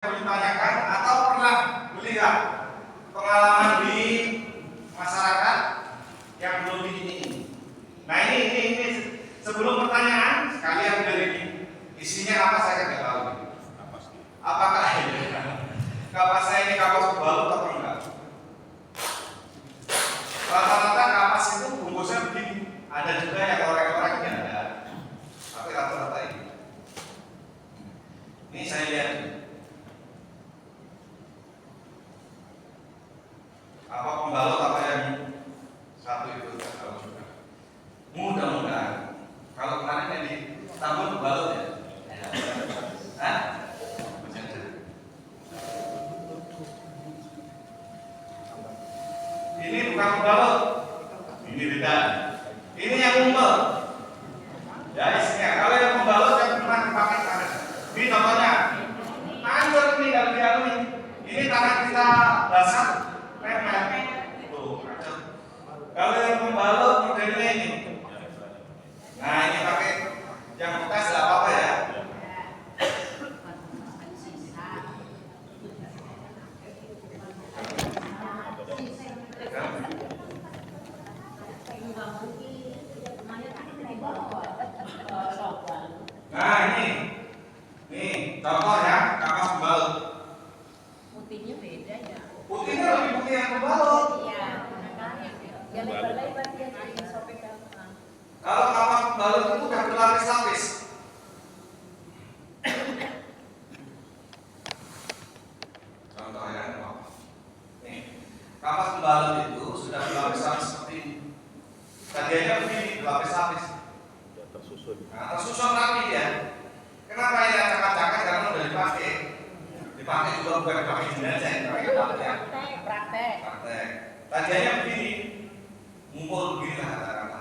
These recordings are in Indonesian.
ditanyakan atau pernah melihat pengalaman di masyarakat yang belum ini. Nah ini sebelum pertanyaan sekalian dari ini isinya apa saya nggak tahu. Apakah kapas saya ini kapas balut atau enggak? Rata-rata kapas itu bungkusnya begini. Ada juga yang orek-oreknya ada. Tapi rata-rata ini. Ini saya lihat. Apa pembalut apa yang satu itu tidak tahu juga. Mudah-mudahan kalau kemarin yang ditambah pembalut ya. Hah? Ini bukan pembalut. Ini beda. Ini yang umpel. Ya isinya. Kalau yang pembalut yang pernah dipakai tangan. Ini contohnya. Hancur ini kalau dialui. Ini tangan kita basah. Tuh, kalau yang pembalut modelnya ini, nah ini pakai yang bekas nggak apa-apa ya. Nah ini contoh ya kapas pembalut. Putihnya beda ya. Putihnya lebih putih yang pembalut. Iya, yang lebar-lebar dia jadi sobek gampang. Kalau kapas pembalut itu udah berlapis-lapis. Contoh ya, nih kapas pembalut itu sudah berlapis-lapis seperti ini. Tadinya begini, berlapis-lapis. Nah, tersusun rapi ya. Kenapa ini acak-acakan? Karena udah dipakai. Dipakai juga bukan dipakai jenazah, dipakai ya. Praktek. Tadinya begini, ngumpul begini lah kata-kata.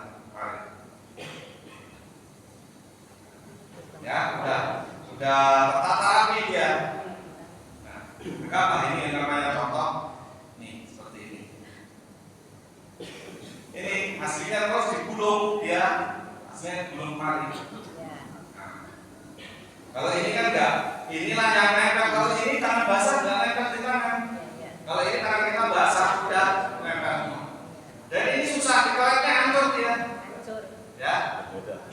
Ya, sudah tertata rapi dia. Nah, kenapa ini namanya contoh? Nih, seperti ini. Ini hasilnya terus digulung dia, hasilnya gulung pari. Nah, kalau ini kan enggak, inilah yang nempel. Kalau ini tangan basah enggak nempel di tangan. Kalau ini tangan kita basah udah nempel. Dan ini susah dikoreknya, hancur dia. Ya,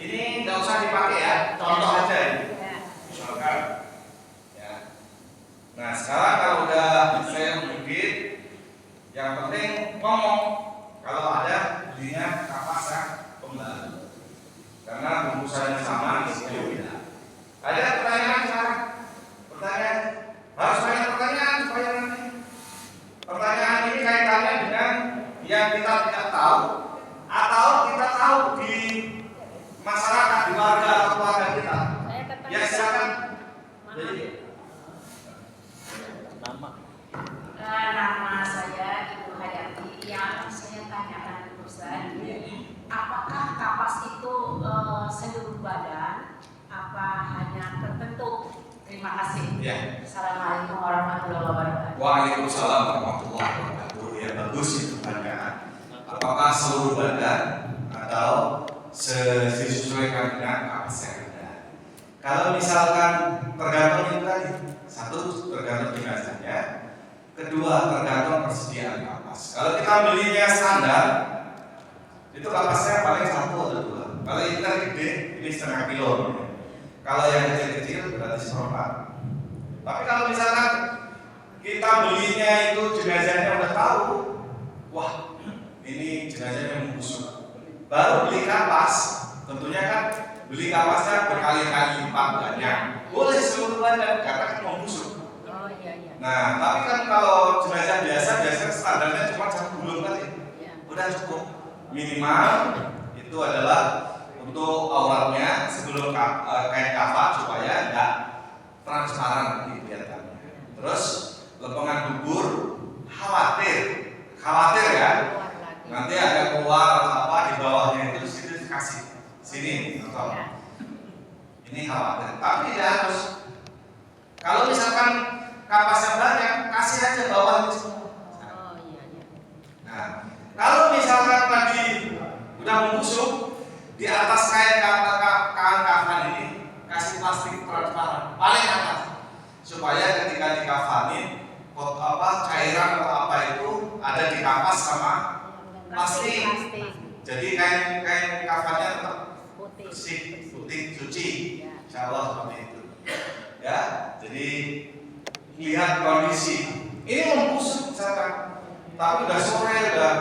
ini nggak usah dipakai ya, contoh aja ini. Misalkan, ya. Nah sekarang kalau udah saya mungkin, yang penting ngomong kalau ada belinya kapas yang pembalut. Karena bungkusannya sama, isinya beda. Ada pertanyaan sekarang? Pertanyaan? Harus banyak pertanyaan supaya nanti pertanyaan ini kaitannya dengan yang kita tidak tahu atau kita tahu di masyarakat, di warga atau keluarga kita. Ya silakan. Jadi Nama saya Ibu Hayati. Yang saya tanyakan Ustaz, apakah kapas itu seluruh badan? Apa hanya tertentu? Terima kasih. ya. Assalamualaikum warahmatullahi wabarakatuh. Waalaikumsalam warahmatullahi wabarakatuh. Ya bagus itu pertanyaan. Apakah seluruh badan atau disesuaikan dengan kapas yang ada? Kalau misalkan tergantung itu tadi, satu tergantung jenazahnya, kedua tergantung persediaan kapas. Kalau kita belinya standar, itu kapasnya paling satu atau dua. Kalau ini kan gede, ini setengah kilo. Kalau yang kecil-kecil berarti seperempat. Tapi kalau misalkan kita belinya itu jenazahnya udah tahu, wah ini jenazahnya membusuk, baru beli kapas. Tentunya kan beli kapasnya berkali-kali lipat banyak. Boleh seluruh badan karena kan membusuk. Oh iya. Nah, tapi kan kalau jenazah biasanya standarnya cuma satu gulung tadi, udah cukup. Minimal itu adalah untuk auratnya sebelum kain kafan supaya enggak transparan kelihatannya. Terus lepengan bubur khawatir ya. Nanti ada keluar atau apa di bawahnya itu situ dikasih sini contoh. Ini khawatir, tapi tidak harus. Kalau misalkan kapasnya banyak, kasih aja bawahnya semua. Nah, kalau misalkan tadi udah membusuk, di atas kain kafan ini kasih plastik transparan paling atas supaya ketika dikafanin cairan atau apa itu ada di kapas sama plastik. Jadi kain kafannya tetap bersih, putih, suci. Insya Allah seperti itu. Ya, jadi lihat kondisi. Ini mau busuk misalkan, tapi udah sore, udah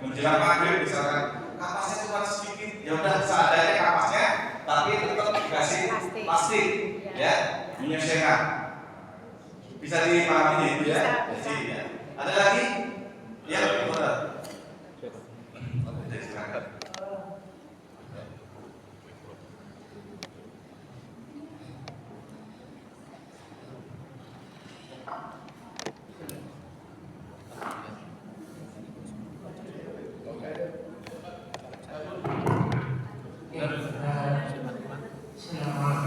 menjelang maghrib misalkan, kapasnya cuma sedikit, ya udah seadanya kapasnya, tapi tetap dikasih plastik, ya, menyesuaikan. Bisa dipahami itu ya. Jadi ya. Ada lagi? Ya, betul.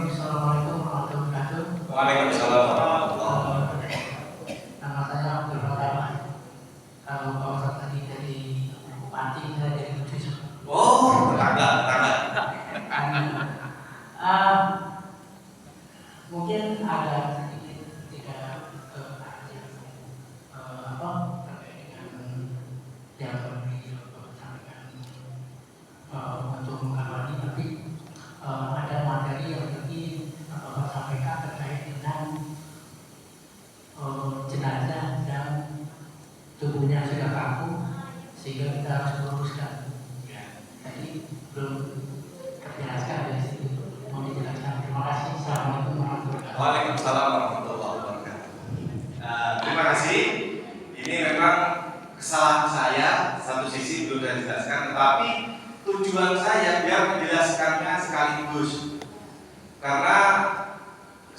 Assalamualaikum warahmatullahi wabarakatuh. Waalaikumsalam warahmatullahi wabarakatuh. Nama saya Abdul Rahman. Kalau Pak Ustaz tadi dari Bupati, saya dari Kudus. Oh, tetangga. Mungkin ada sedikit tidak terkait dengan yang disampaikan untuk mengawali, tapi ada materi yang tadi Bapak sampaikan terkait dengan jenazah yang tubuhnya sudah kaku sehingga kita harus meluruskan. Jadi belum terjelaskan dari situ. Mau dijelaskan. Terima kasih. Assalamualaikum warahmatullahi wabarakatuh. Waalaikumsalam warahmatullahi wabarakatuh. Terima kasih. Ini memang kesalahan saya, satu sisi belum dijelaskan, tetapi tujuan saya biar menjelaskannya sekaligus. Karena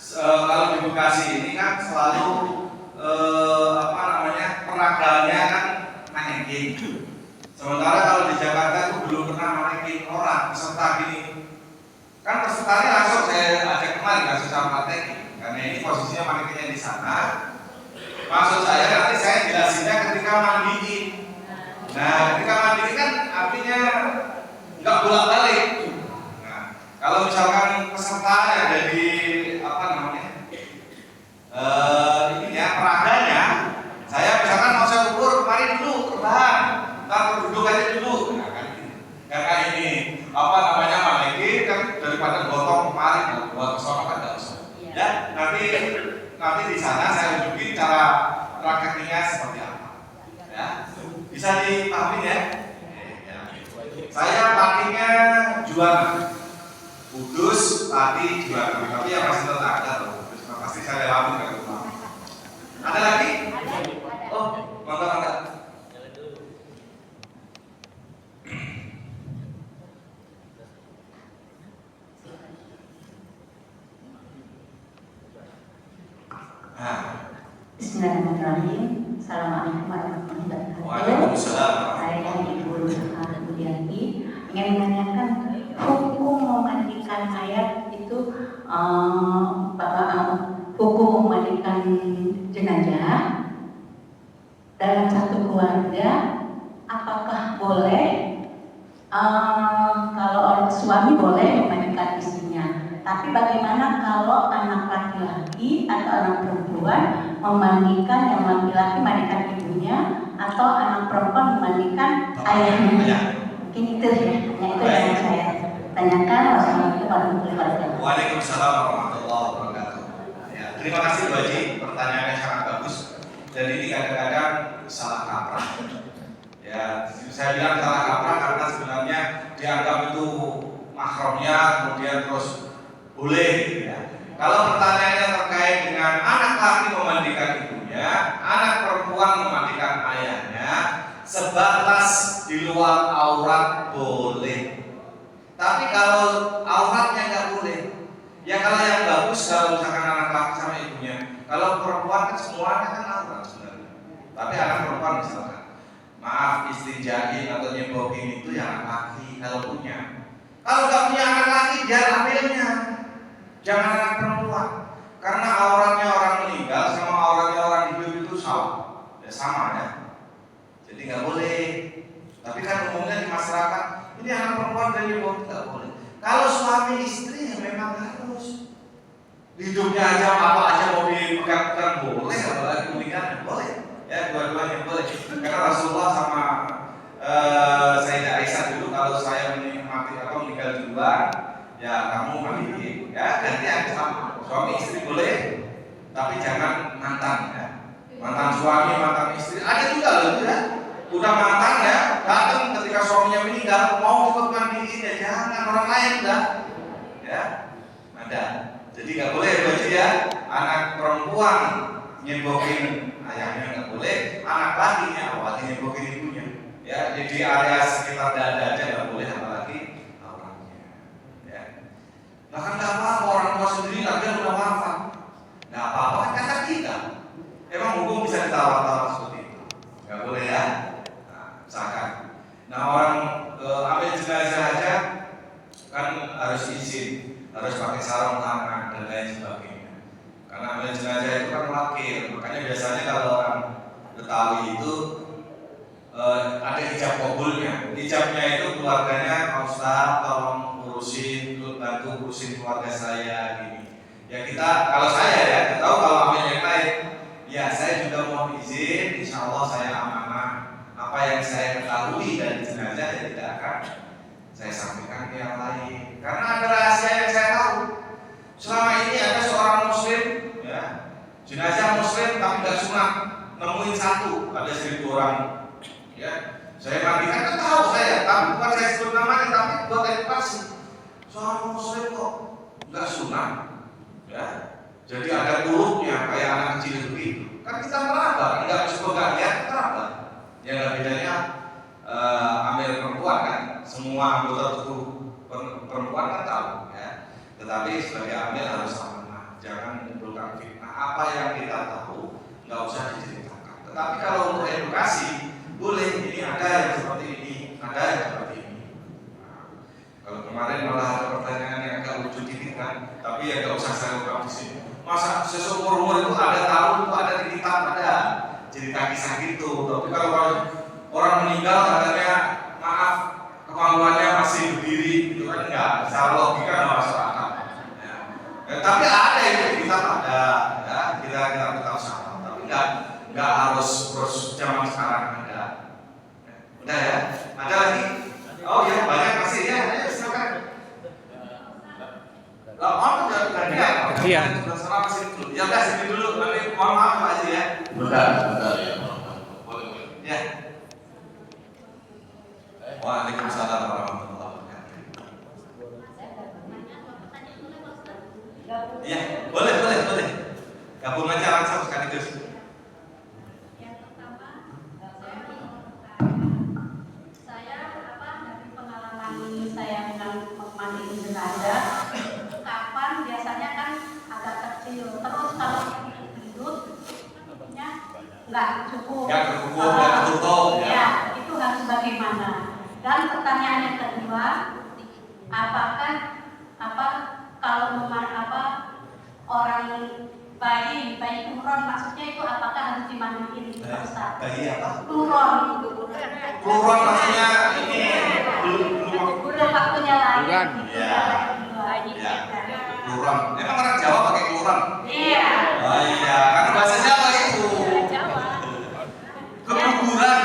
kalau di Bekasi ini kan selalu peraganya kan manekin. Sementara kalau di Jakarta itu belum pernah manekin orang peserta gini. Kan pesertanya langsung saya ajak kemari kasus sama praktek, karena ini posisinya manekinnya di sana. Maksud saya nanti saya jelasinnya ketika mandiin. Nah, ketika mandiin kan artinya nggak bolak-balik. Nah, kalau misalkan peserta yang ada di peraganya, saya misalkan mau saya ukur, mari dulu rebahan, ntar duduk aja dulu. Nah, kan ini. Karena ini manekin kan daripada gotong mari buat kesana kan nggak usah. Ya, nanti di sana saya tunjukin cara prakteknya seperti apa. Ya, bisa dipahami ya. Saya pakainya juara Kudus, tadi juara, tapi yang masih tetangga loh. Pasti saya lewati dari rumah. Ada lagi? Oh, mantap. Bismillahirrahmanirrahim. Assalamualaikum warahmatullahi wabarakatuh. Waalaikumsalam. Saya Ibu Budiati ingin menanyakan hukum memandikan mayat itu, hukum memandikan jenazah dalam satu keluarga, apakah boleh? Kalau orang suami boleh memandikan istrinya, tapi bagaimana kalau anak laki-laki atau anak perempuan memandikan, yang laki-laki memandikan ibunya atau anak perempuan memandikan ayahnya? Mungkin itu ya, itu yang saya tanyakan. Wassalamualaikum warahmatullahi wabarakatuh. Waalaikumsalam warahmatullahi wabarakatuh. Ya, terima kasih Bu Haji, pertanyaannya sangat bagus. Dan ini kadang-kadang salah kaprah. Ya, saya bilang salah kaprah karena sebenarnya dianggap itu mahramnya, kemudian terus boleh. Ya. Kalau pertanyaannya terkait dengan anak laki memandikan ibunya, anak perempuan memandikan ayahnya, sebatas di luar aurat boleh. Tapi kalau auratnya nggak boleh, ya kalau yang bagus kalau misalkan anak laki sama ibunya, kalau perempuan kan semuanya kan aurat sebenarnya. Tapi anak perempuan misalkan, maaf istinjain atau nyebokin itu yang anak laki kalau punya. Kalau nggak punya anak laki, dia ambilnya. Jangan anak perempuan, karena auratnya orang meninggal sama auratnya orang hidup itu sama ya. Jadi nggak boleh. Tapi kan umumnya di masyarakat ini anak perempuan dari ibu nggak boleh. Kalau suami istri ya memang harus. hidupnya aja apa aja mau dipegang-pegang boleh, apalagi pernikahan boleh, ya dua-duanya boleh. Karena Rasulullah sama Sayyidah Aisyah dulu kalau saya meninggal duluan, ya kamu mandiin, ya gantian sama suami istri boleh, tapi jangan mantan ya. Mantan suami, mantan istri, ada juga loh ya. Udah mantan ya, datang ketika suaminya meninggal mau ikut mandiin ya jangan, orang lain udah, ya ada. Jadi nggak boleh baju ya, anak perempuan nyembokin ayahnya nggak boleh, anak lakinya apalagi nyembokin ibunya, ya. Jadi area sekitar dada aja nggak boleh, apalagi auratnya, ya. Bahkan nggak apa-apa orang tua sendiri lagi udah wafat, nggak apa-apa kan kata kita. Emang hukum bisa ditawar-tawar seperti itu? Nggak boleh ya. Misalkan, nah orang ambil jenazah aja kan harus izin, harus pakai sarung tangan dan lain sebagainya. Karena ambil jenazah itu kan wakil, makanya biasanya kalau orang Betawi itu ada ijab kabulnya. Ijabnya itu keluarganya, Pak Ustaz tolong urusin, bantu urusin keluarga saya gini. Ya kita, kalau saya ya, kita tahu kalau ambil yang lain, ya saya juga mau izin, insya Allah saya amanah. Apa yang saya ketahui dari jenazah ya tidak akan saya sampaikan ke yang lain. Karena ada rahasia yang saya tahu. Selama ini ada seorang muslim, ya, jenazah muslim tapi nggak sunat, nemuin satu, ada 1.000 orang, ya. Saya mandikan kan tahu saya, tapi bukan saya sebut namanya, tapi buat edukasi. Seorang muslim kok nggak sunat, ya. Jadi ada turupnya kayak anak kecil begitu. Kan kita meraba, nggak cukup nggak lihat meraba. Yang nggak bedanya ambil perempuan kan, semua anggota tubuh perempuan kan tahu, ya. Tetapi sebagai amil harus amanah, jangan menimbulkan fitnah. Apa yang kita tahu nggak usah diceritakan. Tetapi kalau untuk edukasi boleh, ini ada yang seperti ini, ada yang seperti ini. Nah, kalau kemarin malah ada pertanyaan yang agak lucu dikit kan, tapi ya nggak usah saya ungkap di sini. Masa seseumur umur itu ada tahu, itu ada di kitab, ada cerita kisah gitu. Tapi kalau orang meninggal katanya maaf kemampuannya masih berdiri, itu kan enggak, secara logika nggak masuk akal. Ya. Tapi ada itu di kitab ada, ya kita sama. Tapi enggak harus terus zaman sekarang ada. Udah ya, ada lagi? Oh ya banyak masih ya, ayo silakan. Lama udah ya. Iya. Terserah masih dulu. Ya udah sini dulu, nanti mohon maaf Pak Haji ya. Bentar. Ya. Waalaikumsalam warahmatullahi wabarakatuh. Iya, boleh. Gabung aja langsung sekaligus. Yang pertama, saya dari pengalaman saya memandiin jenazah, kapan biasanya kan agak kecil. Terus kalau yang hidup, nggak cukup. Nggak cukup, nggak ketutup. Ya, itu harus bagaimana? Dan pertanyaan yang kedua, apakah kalau orang bayi turun maksudnya itu apakah harus dimandiin Pak Ustaz? Bayi apa? Turun Turun maksudnya ini belum waktunya lahir. Bukan. Iya. Ya. Turun. Emang orang Jawa pakai turun? Iya. Oh iya, karena bahasa Jawa itu. Keguguran.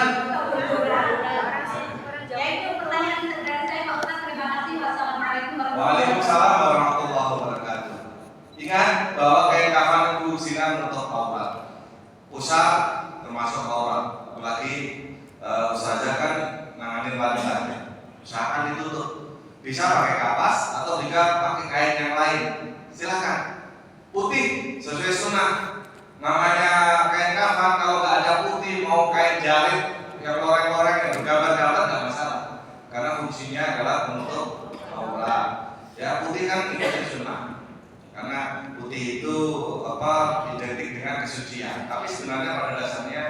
Ya itu pertanyaan dari saya Pak Ustaz. Terima kasih. Wassalamualaikum Waalaikumsalam warahmatullahi wabarakatuh. Ingat bahwa kain kafan itu sinar untuk aurat. Pusat termasuk aurat. Apalagi ustazah kan nanganin wanita. Usahakan ditutup. Bisa pakai kapas atau juga pakai kain yang lain. Silakan. Putih sesuai sunnah. Namanya kain kafan kalau nggak ada putih mau kain jarit yang loreng-loreng yang bergambar-gambar nggak masalah. Karena fungsinya adalah penutup aurat. Ya putih kan ini sunnah. Karena putih itu identik dengan kesucian. Tapi sebenarnya pada dasarnya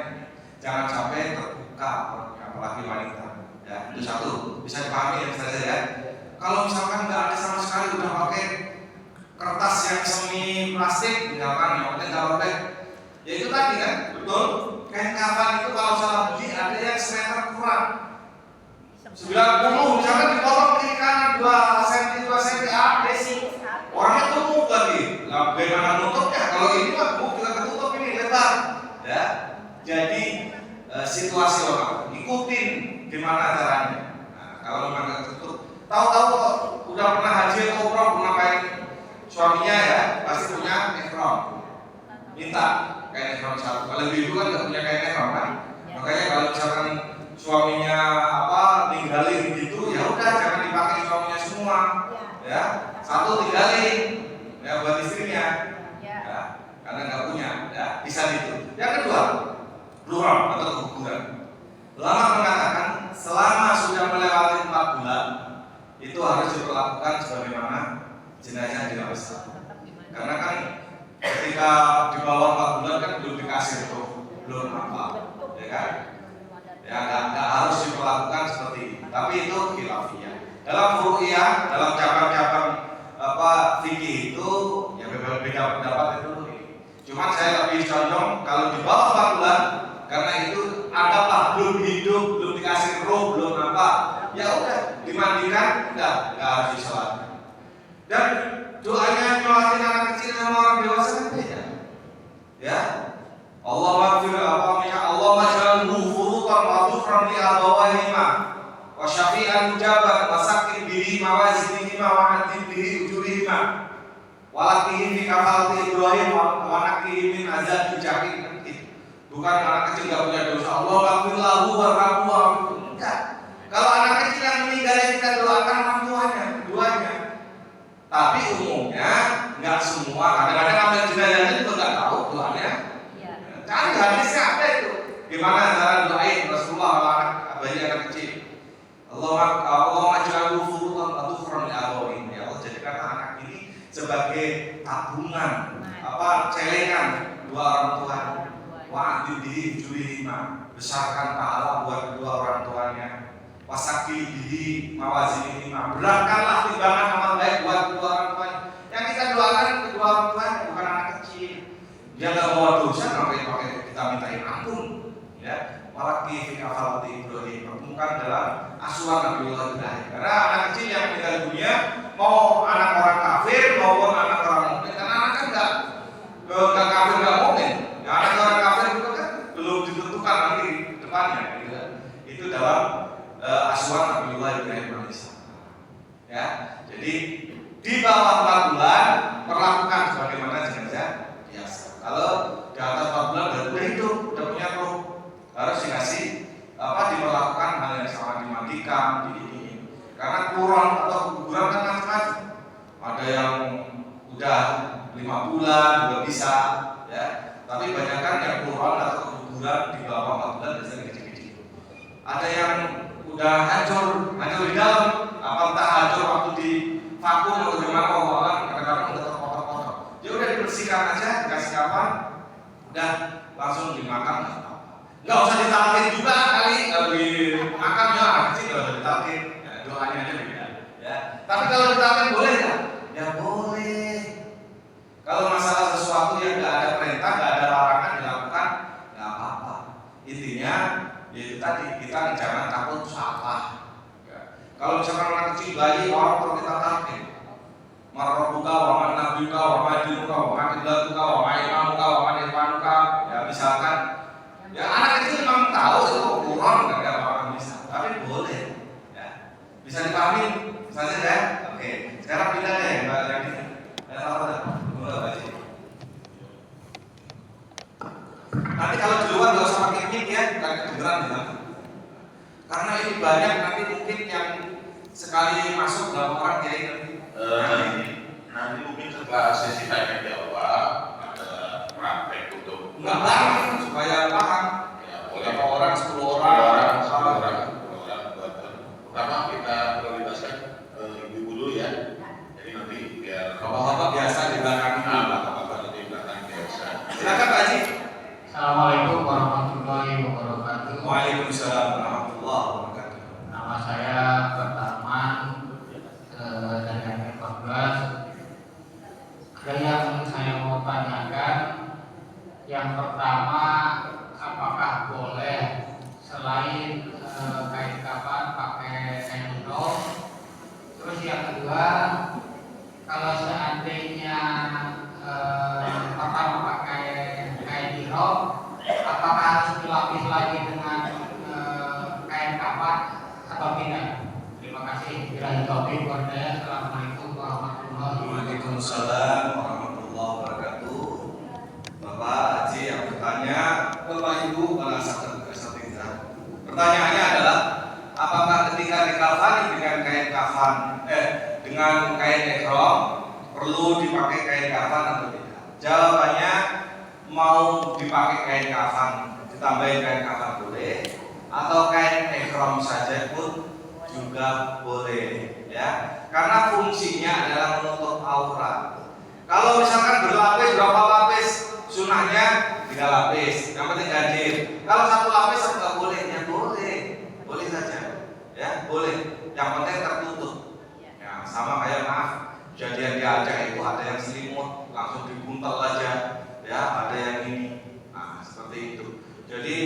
jangan sampai terbuka apalagi wanita. Ya itu satu bisa dipahami ya saja ya. Kalau misalkan nggak ada sama sekali udah pakai kertas yang semi plastik misalkan yang penting nggak robek. Ya itu tadi kan betul. Kain kafan itu kalau salah beli ada yang semeter kurang. 90 misalkan dipotong kiri kanan 2 cm A desi. Orangnya gemuk lagi. Nah, bagaimana kain ihram satu. Kalau ibu kan nggak punya kain ihram kan, makanya kalau misalkan suaminya tinggalin gitu, ya udah jangan dipakai suaminya semua, ya satu tinggalin, ya buat istrinya, ya karena nggak punya, ya bisa gitu. Yang kedua, ruram atau keguguran. Ulama mengatakan selama sudah melewati 4 bulan itu harus diperlakukan sebagaimana jenazah dirawat. Karena kan ketika di bawah 4 bulan kan belum dikasih roh, belum apa, ya kan? Ya nggak harus diperlakukan seperti ini. Tapi itu khilafiyah. Dalam furu'iyah, dalam cabang-cabang fikih itu ya beda pendapat itu. Cuman saya lebih condong kalau di bawah 4 bulan, karena itu anggaplah belum hidup, belum dikasih roh, belum apa, ya udah dimandikan, nggak harus disolatkan. Dan doanya nyolatin anak kecil sama orang dewasa kan beda. Ya, Allah maghfir Allah maj'alhu furutan wa dhufran li abawayhima wa syafi'an mujaban wa sakin bihi mawazinihima wa adin bihi ujurihima wa lakihi fi kafalati Ibrahim wa nakihi min azab jahim. Bukan anak kecil nggak punya dosa, Allah maghfir lahu warhamhu. Enggak. Kalau anak kecil yang meninggal kita doakan orang tuanya, keduanya. Tapi umumnya nggak semua. Kadang-kadang ambil jenazahnya juga nggak tahu doanya. Cari hadisnya ada itu. Gimana cara doain Rasulullah anak bayi anak kecil? Allah maj'alhu furutan wa dhufran li abawayhim. Ya Allah jadikan anak ini sebagai tabungan, celengan dua orang tua. Wa'adil bihi ujurihima, besarkan pahala buat kedua orang tuanya. Wasakil bihi mawazinihima, beratkanlah timbangan amal baik buat kedua orang tuanya. Yang kita doakan kedua orang tuanya bukan anak kecil. Dia nggak bawa dosa, ngapain pakai kita mintain ampun? Ya, walaki fi kafalati Ibrahim, bukan dalam asuhan Nabiullah Ibrahim. Karena anak kecil yang meninggal dunia, mau anak orang kafir maupun anak orang mukmin, karena anak kan nggak kafir nggak mukmin. Ya, anak orang kafir itu kan belum ditentukan nanti depannya, gitu. Itu dalam asuhan Nabiullah Ibrahim alaihissalam. Ya, jadi di bawah 4 bulan perlakukan sebagaimana jenazah biasa. Kalau di atas 4 bulan udah hidup, udah punya roh, harus dikasih diperlakukan hal yang sama, dimandikan, ini. Karena kurang atau keguguran kan macam-macam. Ada yang udah 5 bulan juga bisa, ya. Tapi banyakkan yang kurang atau keguguran di bawah 4 bulan biasanya kecil-kecil. Ada yang udah hancur di dalam, entah hancur waktu di vakum atau gimana, kadang-kadang udah terkotor-kotor. Ya udah dibersihkan aja, dikasih kapan, udah langsung dimakan. Nggak usah ditalakin juga kali, kalau dimakan ya kecil nggak usah ditalakin, ya, doanya aja beda. Ya. Tapi kalau ditalakin boleh nggak? Ya boleh. Kalau masalah sesuatu yang nggak ada perintah, nggak ada larangan dilakukan, nggak apa-apa. Intinya yaitu tadi kita jangan takut salah. Ya. Kalau misalkan anak kecil bayi, orang perlu kita talkin. Marrobuka, wa man nabiyuka, wa ma dinuka, wa ma qiblatuka, wa ma imamuka, wa ma irfanuka. Ya misalkan, ya anak kecil memang tahu itu Quran nggak ada orang bisa, tapi boleh. Ya. Bisa dipahami, saja ya. Oke. Sekarang pindah deh mbak yang ini. Nanti kalau di luar nggak usah pakai mic ya, bukan kedengeran di dalam. Karena ini banyak nanti mungkin yang sekali masuk dalam orang ya nanti mungkin setelah sesi tanya jawab ada praktek untuk nggak banyak supaya paham. Ya, boleh orang 10 10 orang. Pertama kita prioritaskan ibu-ibu dulu ya. Jadi nanti biar Bapak-bapak biasa di belakang ini. bapak-bapak nanti di belakang biasa. Silakan Pak Haji. Assalamualaikum warahmatullahi wabarakatuh. Waalaikumsalam warahmatullahi wabarakatuh. Nama saya Pertaman dari RT 14. Ada yang saya mau tanyakan. Yang pertama, apakah boleh selain kain kafan pakai kain ihram? Terus yang kedua, kalau seandainya pertama pakai kain ihram, apakah harus dilapis lagi dengan kain kafan atau tidak? Terima kasih. Billahi taufiq wal hidayah. Assalamualaikum warahmatullahi wabarakatuh. Waalaikumsalam warahmatullahi wabarakatuh. Bapak Haji wala satira. Pertanyaannya adalah apakah ketika dikafani dengan kain kafan dengan kain ihram perlu dipakai kain kafan atau tidak? Jawabannya mau dipakai kain kafan ditambahin kain kafan boleh, atau kain ihram saja pun juga boleh, ya. Karena fungsinya adalah menutup aurat. Kalau misalkan berlapis berapa lapis, sunahnya 3 lapis, yang penting hadir. Kalau 1 lapis enggak boleh, ya boleh saja, ya boleh. Yang penting tertutup. Ya, sama kayak maaf, kejadian di Aceh itu ada yang selimut langsung dibuntel aja, ya ada yang ini, nah seperti itu. Jadi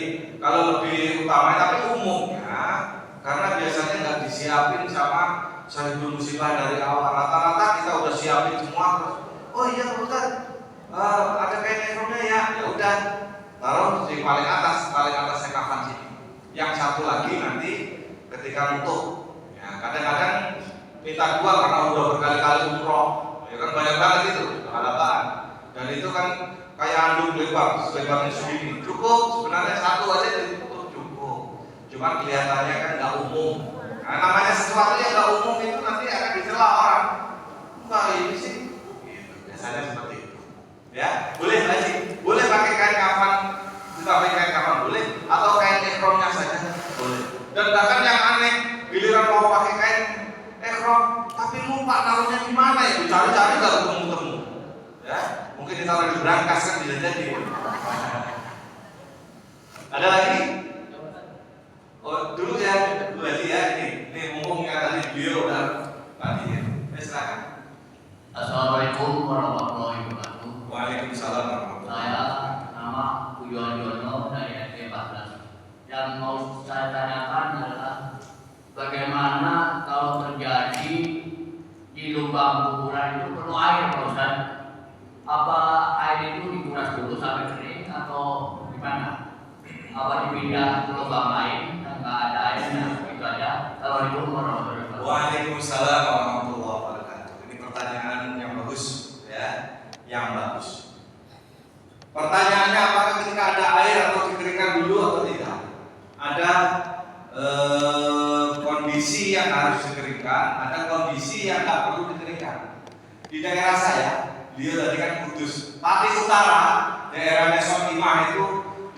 kalau lebih utama tapi umumnya, karena biasanya nggak disiapin sama sahibul musibah dari awal. Rata-rata kita udah siapin semua terus. Oh iya Ustaz, ada kain ihramnya ya udah taruh di paling atasnya kafan sini. Yang satu lagi nanti ketika nutup. Ya, kadang-kadang minta 2 karena udah berkali-kali umroh. Ya kan banyak banget itu halapan. Dan itu kan kayak anduk lebarnya segini. Cukup sebenarnya 1 aja ditutup cukup. Cuma kelihatannya kan nggak umum. Nah, namanya sesuatu yang nggak umum itu nanti akan dicela orang. Enggak ini sih. Gitu. Biasanya seperti itu. Ya, boleh lagi. Boleh pakai kain kafan, pakai kain kafan boleh, atau kain ihramnya saja boleh. Dan bahkan yang aneh, giliran mau pakai kain ihram, tapi lupa naruhnya di mana ya? Cari-cari nggak ketemu-temu. Ya, mungkin ditaruh di brankas kan bisa jadi. Ada lagi? Oh, dulu ya, ini mumpungnya tadi beliau udah hadir. Silakan. Assalamualaikum warahmatullahi wabarakatuh. Waalaikumsalam warahmatullahi wabarakatuh. Saya nama Puyon Yono dari SD 14. Yang mau saya tanyakan adalah bagaimana kalau terjadi di lubang kuburan itu perlu air, Pak Ustaz? Apa air itu dikuras dulu sampai kering atau gimana? Apa dipindah ke lubang lain yang nggak ada airnya? Itu aja. Assalamualaikum warahmatullahi wabarakatuh. Waalaikumsalam warahmatullahi wabarakatuh. Ini pertanyaan yang bagus, ya, yang bagus. Pertanyaannya apakah ketika ada air atau dikeringkan dulu atau tidak? Ada kondisi yang harus dikeringkan, ada kondisi yang nggak perlu dikeringkan. Di daerah saya, dia tadi kan Kudus, Pati Utara, daerahnya Sotimah itu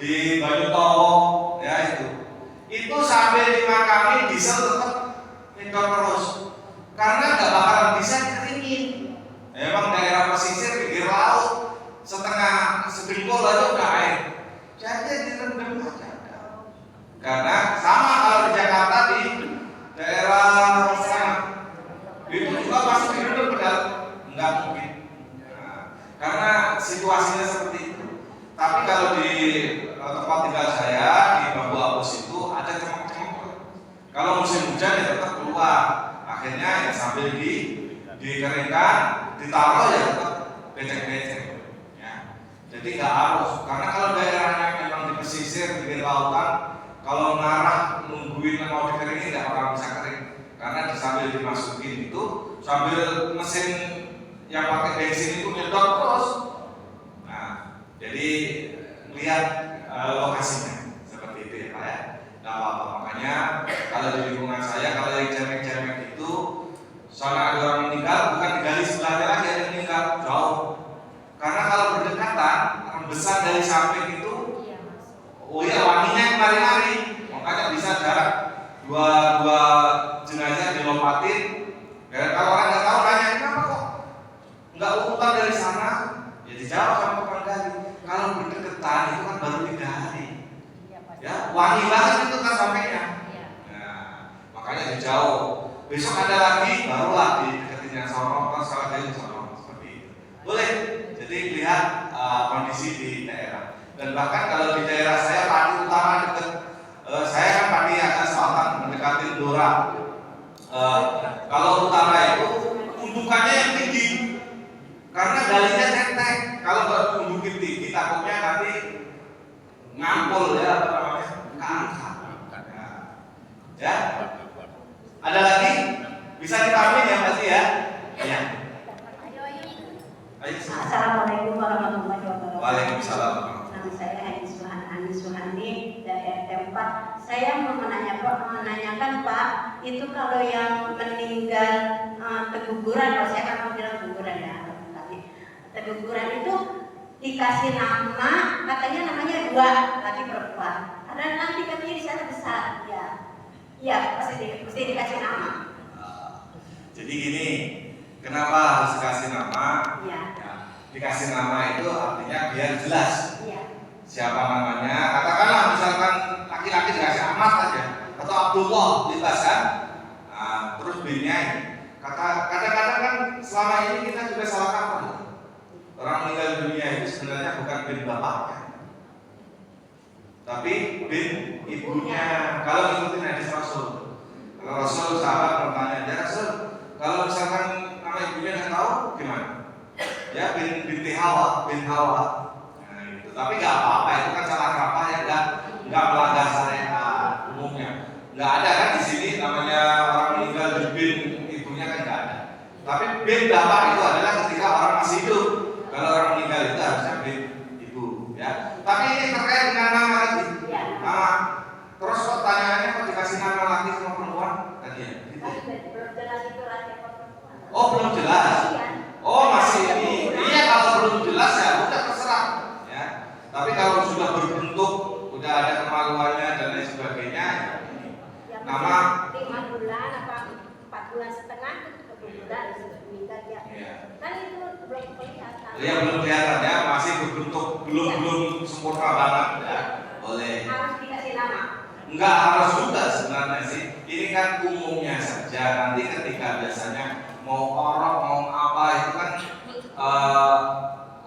di Banyutowo, ya itu sambil dimakami diesel tetap nyedot terus, karena nggak bakalan bisa dikeringin. Emang daerah pesisir pinggir laut, setengah sedengkul aja udah air, jadi direndam aja. Karena sama kalau di Jakarta di daerah sana itu juga pasti direndam padahal nggak mungkin. Nah, karena situasinya seperti itu. Tapi kalau di tempat tinggal saya di Bambu Apus itu ada cemok-cemok. Kalau musim hujan ya tetap keluar. Akhirnya ya sambil dikeringkan, ditaruh ya tetap becek-becek. Ya. Jadi nggak harus. Karena kalau daerahnya memang di pesisir, di lautan, kalau ngarah nungguin mau dikeringin nggak bakal bisa kering. Karena sambil dimasukin itu, sambil mesin yang pakai bensin itu nyedot terus. Nah, jadi lihat lokasinya seperti itu ya Pak ya. Nggak apa-apa. Makanya kalau di lingkungan saya, kalau yang cemek-cemek itu soalnya ada orang meninggal, bukan digali sebelahnya lagi ada yang meninggal, jauh. Karena kalau berdekatan, rembesan dari samping itu, oh iya wanginya kemari-mari. Makanya bisa jarak dua jenazah dilompatin. Ya, kalau orang nggak tahu nanya kenapa kok nggak urutan dari sana, ya dijawab sama tukang gali. Kalau berdekatan itu kan baru 3 hari. Ya, wangi banget itu kan sampainya. Nah, makanya dijauh. Besok ada lagi, barulah dideketin yang sono, kan salah dari sono seperti itu. Boleh. Jadi lihat kondisi di daerah. Dan bahkan kalau di daerah saya Pati Utara dekat, saya kan Pati agak selatan mendekati Blora. Kalau utara itu undukannya yang tinggi, karena galinya cetek. Kalau nggak undukin tinggi, takutnya nanti ngampul ya, apa namanya, keangkat. Ya, ada lagi bisa dipahamin ya pasti ya. Ya. Assalamualaikum warahmatullahi wabarakatuh. Waalaikumsalam. Nama saya Ani Suhandi Pak, saya mau menanyakan Pak, itu kalau yang meninggal keguguran, kalau saya kan mau bilang guguran ya, keguguran itu dikasih nama, katanya namanya 2 laki perempuan. Ada nanti katanya di sana besar, ya. Iya, pasti dikasih nama. Jadi gini, kenapa harus dikasih nama? Iya. Ya, dikasih nama itu artinya biar jelas Iya. siapa namanya. Katakanlah misalkan laki-laki dikasih Ahmad aja atau Abdullah dibahaskan, terus B-nya ini. Kadang-kadang kan selama ini kita juga salah kaprah. Orang meninggal dunia itu sebenarnya bukan bin bapaknya, tapi bin ibunya. Kalau ngikutin hadis Rasul, kalau Rasul sahabat bertanya, ya Rasul, kalau misalkan nama ibunya nggak tahu gimana? Ya binti Hawa, bin Hawa. Nah, itu. Tapi nggak apa-apa, itu kan salah kaprah yang nggak melanggar syariat umumnya. Nggak ada kan di sini namanya orang meninggal di bin ibunya kan nggak ada. Tapi bin bapak itu adalah ketika orang masih hidup. Kalau orang meninggal itu harusnya bin ibu, ya. Tapi ini terkait dengan nama tadi. Nama. Terus pertanyaannya kok dikasih nama laki sama perempuan tadi ya? Belum jelas itu laki atau perempuan. Oh belum jelas. Oh masih ini. Iya kalau belum jelas ya udah terserah, ya. Tapi kalau sudah berbentuk, udah ada kemaluannya dan lain sebagainya, Ya, nama. 5 bulan apa 4 bulan setengah itu keguguran meninggal ya. Iya. Kan itu belum kelihatan. Ya belum kelihatan ya, masih berbentuk, belum sempurna banget ya. Boleh. Harus dikasih nama. Enggak harus juga sebenarnya sih. Ini kan umumnya saja. Nanti ketika biasanya mau orok mau apa itu kan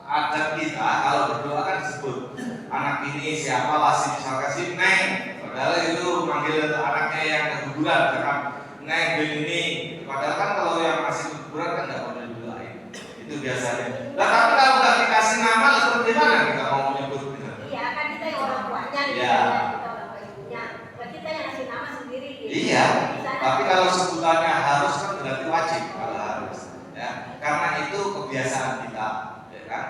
adat kita kalau berdoa kan disebut anak ini siapa lah si misalkan si Neng. Padahal itu manggil anaknya yang keguguran kan Neng bin ini. Padahal kan kalau yang masih keguguran kan nggak boleh didoain. Itu biasanya. Nah tapi kalau nggak dikasih nama seperti mana kita mau menyebut? Iya kan kita yang orang tuanya nih. Iya. Kita orang tua ibunya. Berarti kita yang ngasih nama sendiri. Gitu. Iya. Tapi kalau sebutannya harus kan berarti wajib kalau harus. Ya. Karena itu kebiasaan kita, ya kan?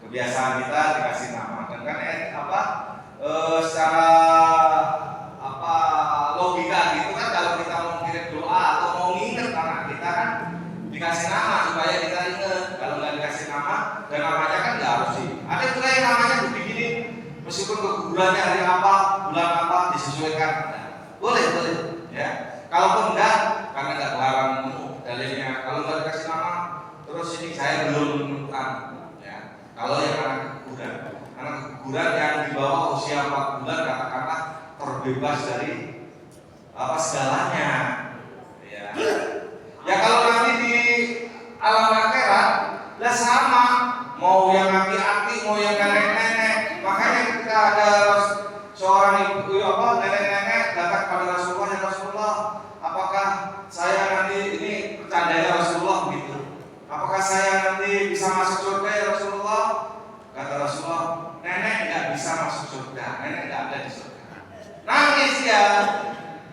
Kebiasaan kita dikasih nama. Dan kan secara logika gitu kan kalau kita mau kirim doa atau mau nginget anak kita kan dikasih nama supaya kita ingat. Kalau nggak dikasih nama dan namanya kan nggak harus sih. Ada juga yang namanya dibikinin meskipun kegugurannya hari apa, bulan apa disesuaikan. Nah, boleh ya. Kalaupun enggak karena nggak kelarang dalilnya. Kalau nggak dikasih nama terus ini saya belum menemukan ya. Kalau yang anak keguguran yang di bawah usia 4 bulan katakanlah terbebas dari segalanya ya. Ya kalau nanti di alam akhirat lah sama, mau yang laki-laki mau yang nenek-nenek. Makanya ketika ada seorang ibu nenek-nenek datang pada Rasulullah, ya Rasulullah, apakah saya nanti ini bercandanya Rasulullah gitu? Apakah saya nanti bisa masuk surga ya Rasulullah? Kata Rasulullah, nenek nggak bisa masuk surga, nenek nggak ada di surga. Nangis ya.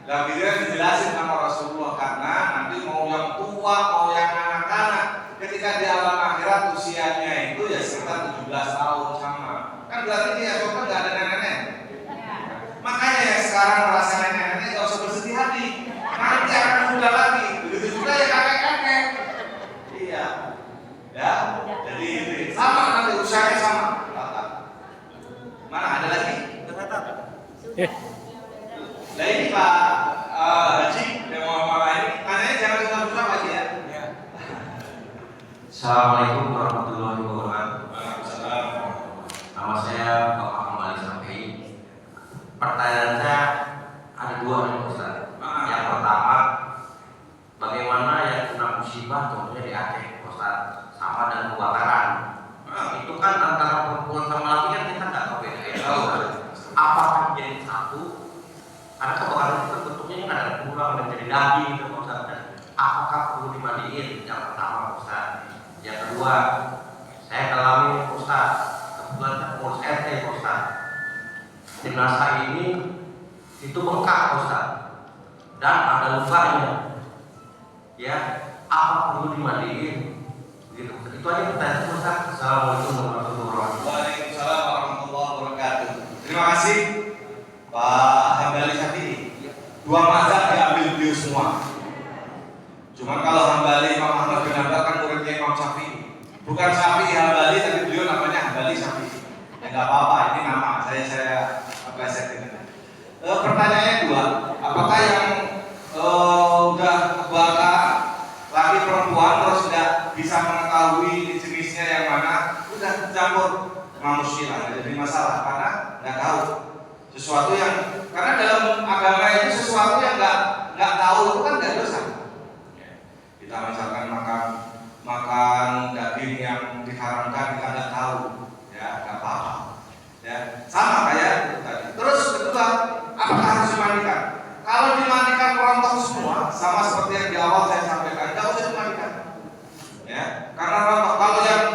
Lah bila dijelasin sama Rasulullah karena nanti mau yang tua mau yang anak-anak ketika di alam akhirat usianya itu ya sekitar 17 tahun sama. Kan berarti dia surga nggak ada nenek-nenek. Makanya ya sekarang merasa nenek-nenek nggak usah bersedih hati. Nanti akan muda lagi. Begitu juga ya kakek-kakek. Iya. Ya. Jadi sama nanti usianya sama. Mana ada lagi? Nah ini Pak Haji yang mau ngomong ini, tanyanya jangan susah-susah Pak Haji ya. Assalamualaikum warahmatullahi wabarakatuh. Waalaikumsalam. Nama saya Bapak Kembali Sampai. Pertanyaan saya ada 2 nih Ustaz. Yang pertama, bagaimana yang kena musibah contohnya di Aceh Ustaz sama dan kebakaran? Itu kan antara perempuan sama laki kan kita nggak tahu beda ya. Apakah jadi satu? Karena kebakaran itu bentuknya kan ada kurang dan jadi daging gitu Ustaz. Apakah perlu dimandiin? Yang pertama Ustaz. Yang kedua, saya alami Ustaz. Kebetulan saya pengurus RT Ustaz. Jenazah ini itu bengkak Ustaz dan ada lukanya. Ya, apa perlu dimandiin? Gitu. Itu aja pertanyaan Ustaz. Assalamualaikum warahmatullahi wabarakatuh. Waalaikumsalam warahmatullahi wabarakatuh. Terima kasih Pak Hamdan Dua mazhab diambil beliau semua. Cuman kalau Hambali Imam Ahmad bin Hanbal kan muridnya Imam Syafi'i. Bukan Syafi'i Hambali, tapi beliau namanya Hambali Syafi'i. Ya nggak apa-apa, ini nama saya plesetin. Pertanyaannya dua, apakah yang udah kebakar laki perempuan terus sudah bisa mengetahui jenisnya yang mana, udah campur manusia, jadi masalah karena nggak tahu sesuatu yang, karena dalam agama itu sesuatu yang nggak tahu itu kan nggak dosa. Kita misalkan makan daging yang diharamkan kita nggak tahu, ya nggak apa-apa, ya sama kayak itu tadi. Terus kedua, apakah harus dimandikan? Kalau dimandikan rontok semua, sama seperti yang di awal saya sampaikan, nggak usah dimandikan, ya karena rontok. Kalau yang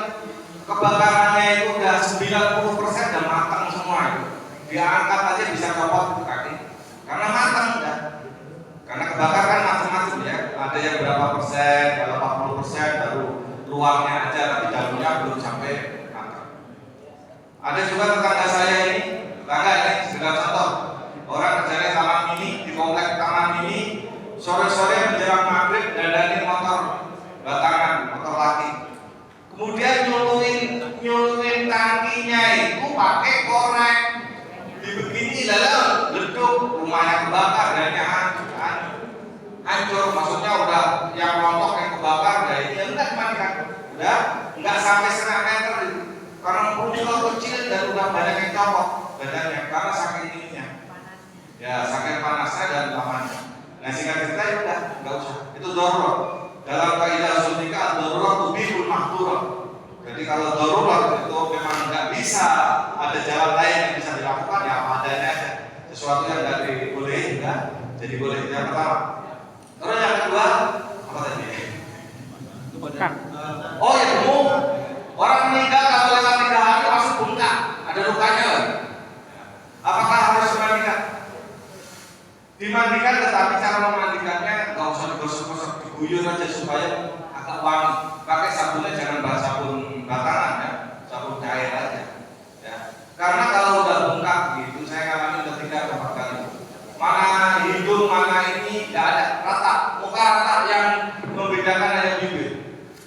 kebakarannya itu udah 90% dan matang semua itu, diangkat aja bisa copot itu kaki, karena matang udah. Karena kebakar kan macam-macam ya, ada yang berapa persen, kalau 40% baru luarnya aja, tapi dalamnya belum sampai matang. Ada juga tetangga saya ini, tetangga ini sekedar contoh, orang kerjanya taman mini, di komplek taman mini, sore-sore menjelang maghrib dandanin motor batangan, motor laki. Kemudian nyuluin tangkinya itu pakai korek, dibegini lalu leduk, rumahnya kebakar dan hancur, maksudnya udah yang rontok yang kebakar udah ini ya udah dimandikan, udah nggak sampai setengah meter itu, karena pulau kecil dan udah banyak yang copot badannya karena saking ininya, ya saking panasnya dan lamannya. Nah singkat cerita ya udah nggak usah, itu darurat. Dalam kaidah sunnika darurat tubihul mahdurat. Jadi kalau darurat itu memang nggak bisa ada jalan lain yang bisa dilakukan, ya apa adanya aja. Sesuatu yang nggak dibolehin enggak jadi boleh. Yang pertama. Terus yang kedua apa tadi? Oh ya, orang meninggal kalau lewat 3 hari masuk bengkak, ada lukanya. Apakah harus dimandikan? Dimandikan, tetapi cara memandikannya nggak usah digosok-gosok, diguyur aja supaya agak wangi. Pakai sabunnya jangan sabun batangan ya, sabun cair aja. Ya. Karena kalau udah bengkak gitu, saya ngalamin udah 3-4 kali. Mana hidung, mana ini nggak ada rata, muka rata, yang membedakan hanya bibir.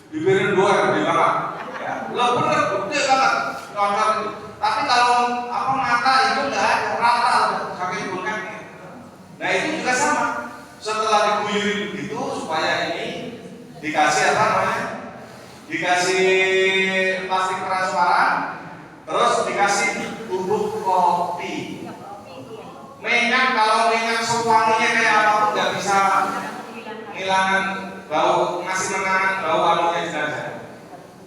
Bibirin 2 di mana? Ya, lo bener gede banget, nonton itu. Tapi kalau mata itu nggak ada rata, saking bengkaknya. Nah itu juga sama. Setelah diguyurin begitu supaya ini dikasih apa namanya? Dikasih plastik transparan, terus dikasih bubuk kopi. Minyak, kalau minyak sewanginya kayak apapun nggak bisa ngilangin bau, ngasih menangan bau anunya jenazah.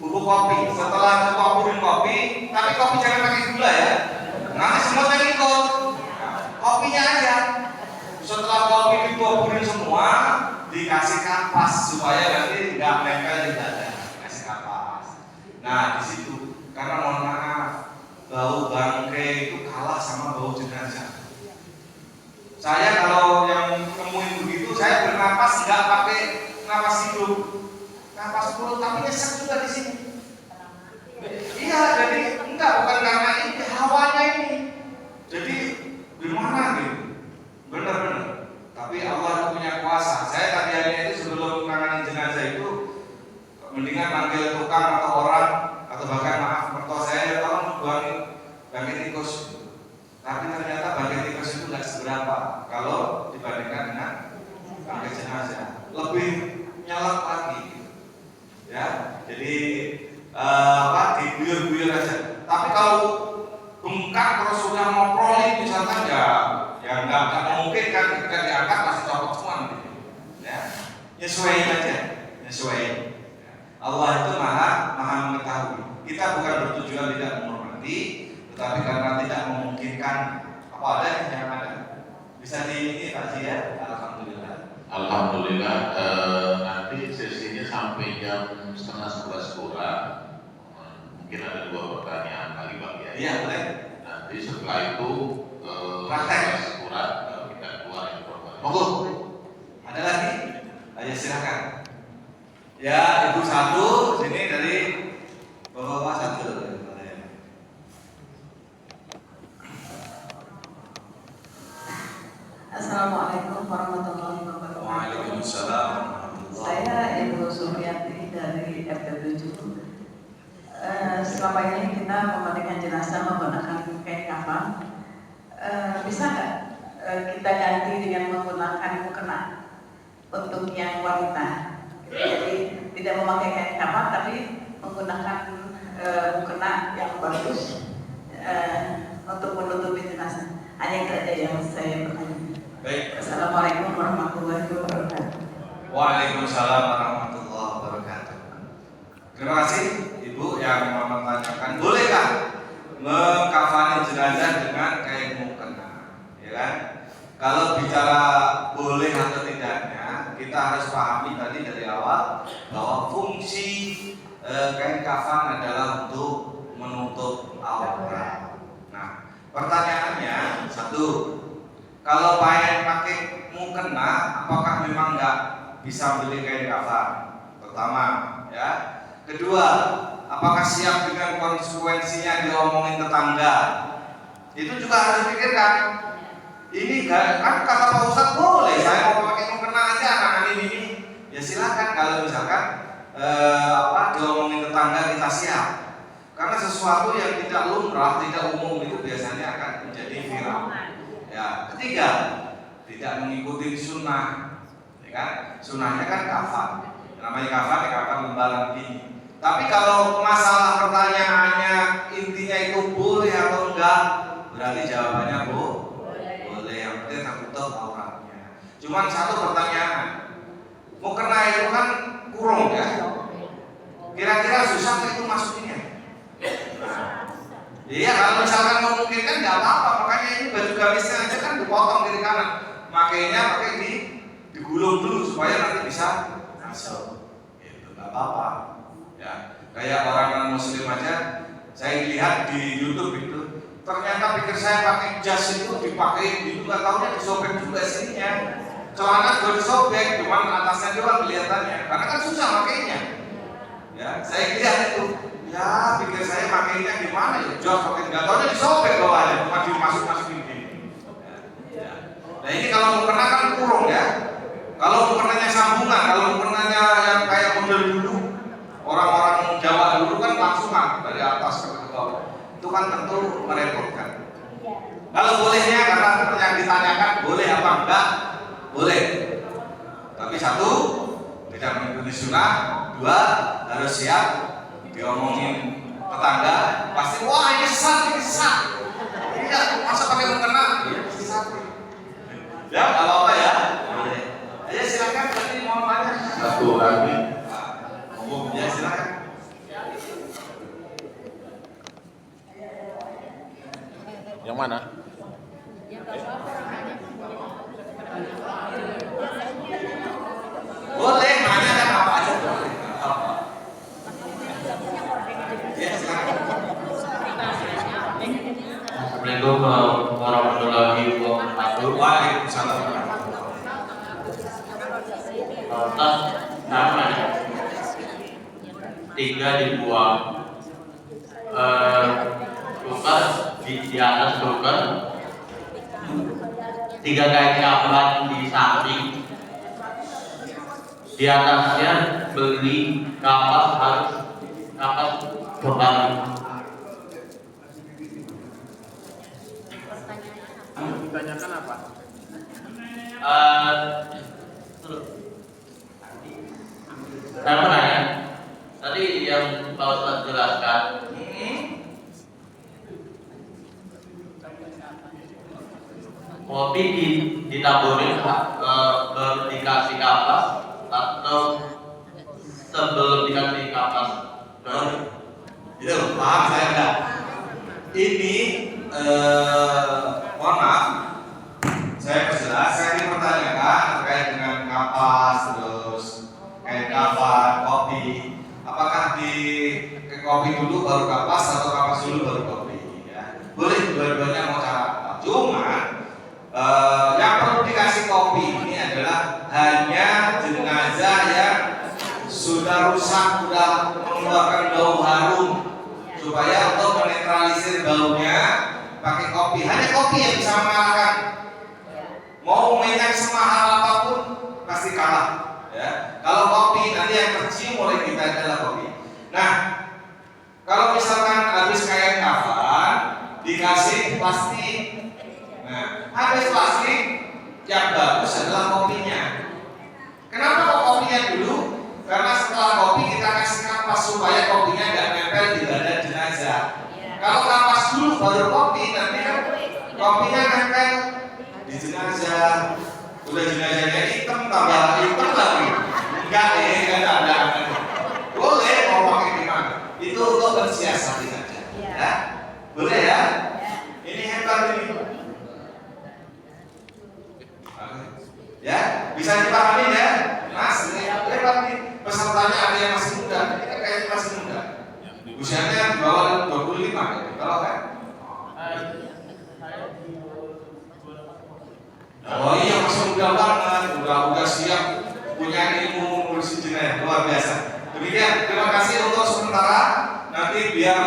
Bubuk kopi, setelah dicampurkan kopi, tapi kopi jangan pakai gula ya. Nanti semuanya ikut. Kopinya aja. Setelah kopi dicampurkan semua, dikasih kapas supaya nanti nggak nempel di dada. Kasih kapas. Nah di situ, karena mohon maaf, bau bangkai itu kalah sama bau jenazah. Saya kalau yang nemuin begitu, saya bernapas nggak pakai napas hidung, napas mulut, tapi nyesek juga di sini. Iya, jadi enggak, bukan karena ini hawanya ini. Jadi gimana gitu? Benar-benar. Tapi Allah punya kuasa. Saya tadi hari itu sebelum menangani jenazah itu, mendingan manggil tukang atau orang atau bahkan maaf mertua saya tolong buangin bangkai tikus. Tapi ternyata bangkai tikus itu nggak seberapa kalau dibandingkan dengan bangkai jenazah, lebih nyelak lagi, ya. Jadi diguyur-guyur aja. Tapi kalau bengkak terus sudah mau proli misalkan ya nggak mungkin kan ketika diangkat masih copot semua, gitu. Ya, nyesuaiin aja, nyesuaiin. Allah itu maha mengetahui. Kita bukan bertujuan tidak menghormati, tetapi karena tidak memungkinkan apa adanya yang ada. Bisa di Pak Haji ya, alhamdulillah. Alhamdulillah, nanti sesinya sampai jam 10:30 kurang. Mungkin ada 2 pertanyaan lagi Pak ya. Iya boleh. Nanti setelah itu praktek kurang kita keluar informasi. Monggo. Ada lagi? Ayo silakan. Ya ibu 1, sini dari bapak 1. Assalamualaikum Assalamualaikum warahmatullahi wabarakatuh. Waalaikumsalam. Saya Ibu Suryati dari RT 7. Selama ini kita memandikan jenazah menggunakan kain kafan. Bisa nggak kita ganti dengan menggunakan mukena untuk yang wanita? Jadi tidak memakai kain kafan tapi menggunakan mukena yang bagus untuk menutupi jenazah. Hanya itu aja yang saya bertanya. Baik. Assalamualaikum warahmatullahi wabarakatuh. Waalaikumsalam warahmatullahi wabarakatuh. Terima kasih Ibu yang mempertanyakan, bolehkah mengkafani jenazah dengan kain mukena? Ya kan? Kalau bicara boleh atau tidaknya, kita harus pahami tadi dari awal bahwa fungsi kain kafan adalah untuk menutup aurat. Nah, pertanyaannya satu, kalau pakai mukena, apakah memang nggak bisa beli kain kafan? Pertama, ya. Kedua, apakah siap dengan konsekuensinya diomongin tetangga? Itu juga harus dipikirkan. Ini kan kata Pak Ustadz boleh, saya mau pakai mukena aja anak ini. Ya silakan kalau misalkan diomongin tetangga kita siap. Karena sesuatu yang tidak lumrah, tidak umum itu biasanya akan menjadi viral. Ya, ketiga, tidak mengikuti sunnah, ya kan? Sunnahnya kan kafan. Namanya kafan lembaran tinggi. Tapi kalau masalah pertanyaannya intinya itu boleh atau enggak, berarti jawabannya boleh. Yang penting tertutup auratnya. Cuman satu pertanyaan, mukena itu kan kurung ya. Kira-kira susah itu masukinnya? Iya, kalau misalkan memungkinkan nggak apa-apa. Makanya ini baju gamisnya aja kan dipotong kiri kanan. Makanya pakai digulung dulu supaya nanti bisa masuk. Itu nggak apa-apa. Ya, kayak orang non muslim aja, saya lihat di YouTube itu, ternyata pikir saya pakai jas itu dipakai, itu nggak tahunya disobek juga sininya. Celana juga disobek, cuman atasnya doang kelihatannya. Karena kan susah makainya. Ya, saya lihat itu. Ya, pikir saya pakainya gimana ya? Jos pakai nggak tahunya disobek bawahnya, cuma dimasuk-masukin gini. Ya. Nah ini kalau mukena kan kurung ya. Kalau mukenanya sambungan, kalau mukenanya yang kayak model dulu, orang-orang Jawa dulu kan langsungan dari atas ke bawah. Itu kan tentu merepotkan. Kalau bolehnya karena yang ditanyakan boleh apa enggak? Boleh. Tapi satu, tidak mengikuti sunnah. Dua, harus siap diomongin tetangga, pasti wah ini sesat. Iya, masa pakai mukena? Iya, sesat. Ya, kalau apa ya? Boleh. Ayo silakan, tadi mau tanya. Satu lagi. Ya silakan. Yang mana? Boleh, nanya kan apa aja boleh. Ya silakan. Assalamualaikum warahmatullahi wabarakatuh. Waalaikumsalam. Tas namanya 3 dibuang, tukar di atas tukar, 3 kain kafan di samping, di atasnya beli kapas harus kapas kembali. Ditanyakan apa? Saya mau nanya, tadi yang Pak Ustadz jelaskan, kopi ditaburin baru dikasih kapas atau sebelum dikasih kapas? Itu paham saya enggak? Ini mohon maaf, saya perjelas. Saya ingin pertanyakan terkait dengan kapas, terus kain kafan, kopi. Apakah di kopi dulu baru kapas atau kapas dulu baru kopi? Ya. Boleh dua-duanya mau cara. Cuma yang perlu dikasih kopi ini adalah hanya jenazah yang sudah rusak, sudah mengeluarkan bau harum, supaya untuk menetralisir baunya pakai kopi. Hanya kopi yang bisa mengalahkan Mau minyak semahal apapun pasti kalah. Ya. Kalau kopi nanti yang tercium oleh kita adalah kopi. Nah, kalau misalkan habis kain kafan dikasih plastik. Nah, habis plastik yang bagus adalah kopinya. Kenapa kok kopinya dulu? Karena setelah kopi kita kasih kampas supaya kopinya nggak nempel di badan jenazah. Kalau kampas dulu baru kopi, nanti kan kopinya nempel di jenazah. Udah jenazahnya hitam tambah hitam lagi. Enggak ada. Boleh mau pakai gimana? Itu untuk bersiasati saja. Ya, boleh ya? Ini hebat ini. Ya, bisa dipahami ya? Mas, ini hebat nih. Pesertanya ada yang masih muda, ini kan kayaknya masih muda. Usianya di bawah 25 ya, kalau kan? Oh iya, masih muda banget, udah siap punya ilmu ngurusin jenayah, luar biasa. Demikian, terima kasih untuk sementara. Nanti biar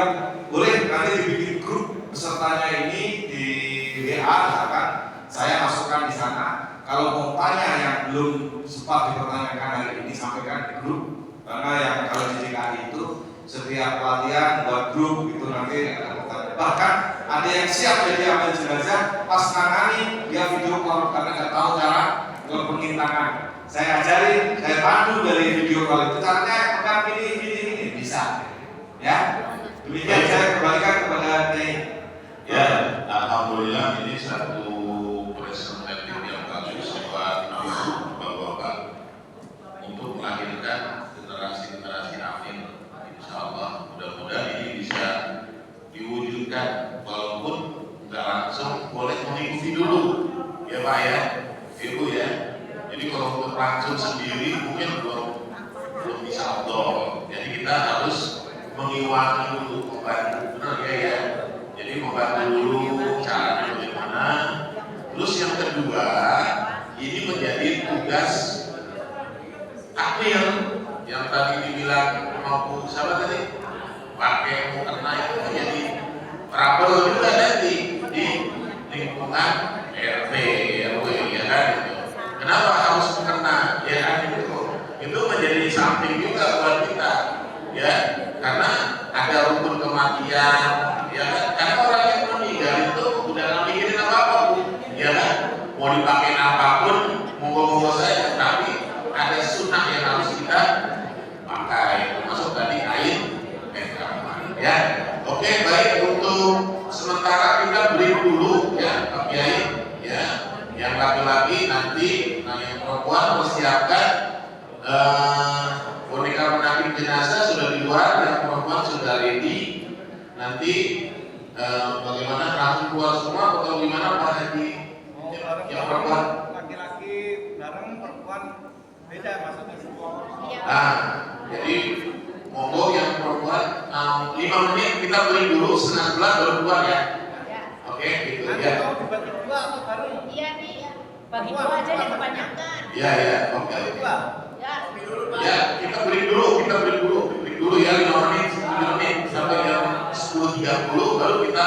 boleh nanti dibikin grup pesertanya ini di WA, akan saya masukkan di sana. Kalau mau tanya yang belum sempat dipertanyakan hari ini, sampaikan di grup. Karena yang kalau di DKI itu setiap pelatihan buat grup itu nanti ada pertanyaan. Bahkan ada yang siap jadi ambil jenazah, pas nangani dia video call karena nggak tahu cara ngelempengin tangan. Saya ajarin, saya bantu dari video call itu. Caranya pegang ini bisa. Ya, demikian saya kembalikan kepada Teh. Ya, alhamdulillah ini satu presentatif yang bagus buat Bapak-bapak untuk melahirkan generasi-generasi amin. Insya Allah mudah-mudahan ini bisa diwujudkan walaupun nggak langsung, boleh mengikuti dulu ya Pak ya, Ibu ya. Jadi kalau untuk langsung sendiri mungkin belum bisa afdol. Jadi kita harus mengiwangi dulu, membantu, benar ya. Jadi membantu dulu caranya bagaimana. Terus yang kedua, ini menjadi tugas akhir yang tadi dibilang mampu siapa tadi? Pakai mukena itu menjadi rapel juga nanti di lingkungan RT, RW ya kan gitu. Kenapa harus mukena? Ya kan itu menjadi samping juga buat kita ya, karena ada rukun kematian ya kan, karena orang yang meninggal itu udah nggak mikirin apa-apa Bu ya kan, mau dipakai apapun monggo-monggo saja, tapi ada sunnah yang harus kita pakai, termasuk tadi kain kafan ya. Oke, baik, untuk sementara kita break dulu ya Pak Kiai ya. Yang laki-laki nanti, yang perempuan persiapkan boneka pendamping jenazah sudah di luar, yang perempuan sudah ready. Nanti bagaimana, langsung keluar semua atau gimana Pak Haji? Yang perempuan laki-laki bareng, perempuan beda maksudnya. Nah, jadi monggo yang perempuan 5 menit kita beri dulu, setengah 11 baru keluar ya. Oke, gitu ya. Mau dibagi dua atau bareng? Iya nih, bagi dua aja yang kebanyakan. Iya ya, oke. Ya, kita beri dulu ya 5 menit, 10 menit sampai jam 10.30 baru kita